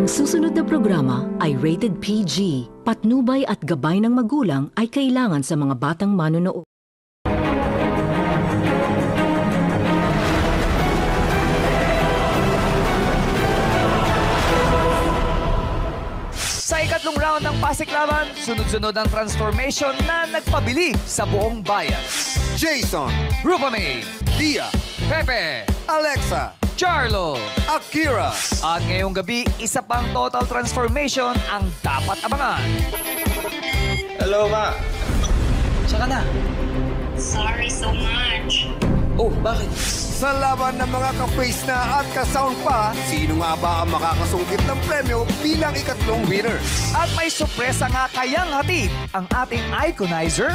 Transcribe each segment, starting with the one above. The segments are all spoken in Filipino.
Ang susunod na programa ay rated PG. Patnubay at gabay ng magulang ay kailangan sa mga batang manonood. Sa ikatlong round ng Pasiklaban, sunod-sunod ang transformation na nagpabili sa buong bayan. Jason, Rupamay, Dia, Pepe, Alexa, Charlo. Akira. At ngayong gabi, isa pang total transformation ang dapat abangan. Hello, Ma. Saan ka na? Sorry so much. Oh, bakit? Sa laban ng mga ka-face na at ka-sound pa, sino nga ba ang makakasungkit ng premyo bilang ikatlong winner? At may sorpresa nga kayang hatid ang ating Iconizer.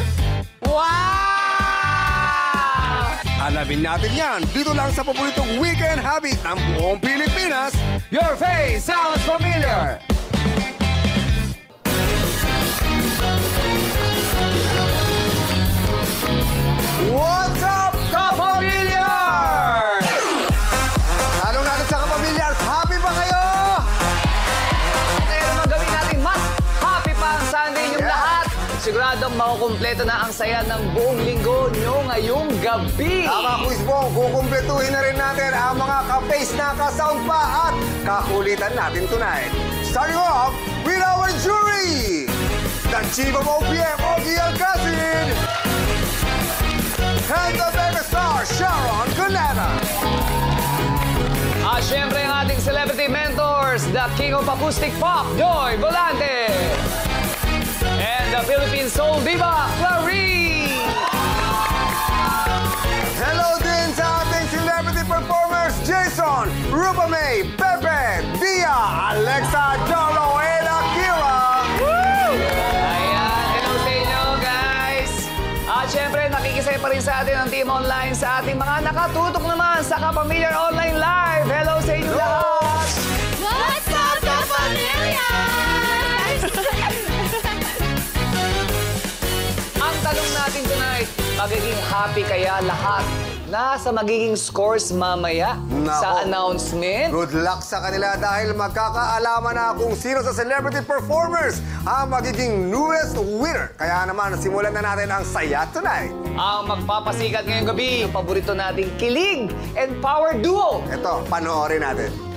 Alamin natin yan dito lang sa paboritong weekend habit ng buong Pilipinas. Your face sounds familiar! What's up, Kapamilyar? Tanong natin sa Kapamilyar, happy ba kayo? Kaya naman gawin natin mas happy pa ang Sunday niyong lahat. Siguradong makukumpleto na ang saya ng buong linggo niyo ngayong gabi. Tama, Quiz Bong, kukumpletuhin na rin natin ang mga ka-face na ka-sound pa at kakulitan natin tonight. Starting off with our jury! The Chief of OPM, Ogie Alcacid! And the megastar, Sharon Cuneta! At syempre ang ating celebrity mentors, the King of Acoustic Pop, Joy Volante. And the Philippine Soul Diva, Clarice. Hello din sa ating celebrity performers, Jason, Rupamay, Pepe, Dia, Alexa, Charlo, and Akira! Ayan, hello sa inyo guys. At syempre nakikisaya pa rin sa atin ang Team Online sa ating mga nakatutok naman sa Kapamilyar Online Live. Hello sa inyo lahat. What's up, Kapamilyar? Ang tanong natin tonight, magiging happy kaya lahat na sa magiging scores mamaya sa Nako. announcement? Good luck sa kanila dahil magkakaalaman na kung sino sa celebrity performers ang magiging newest winner. Kaya naman, simulan na natin ang saya tonight. Ang magpapasikat ngayong gabi, ang paborito nating kilig and power duo. Ito, panoorin natin.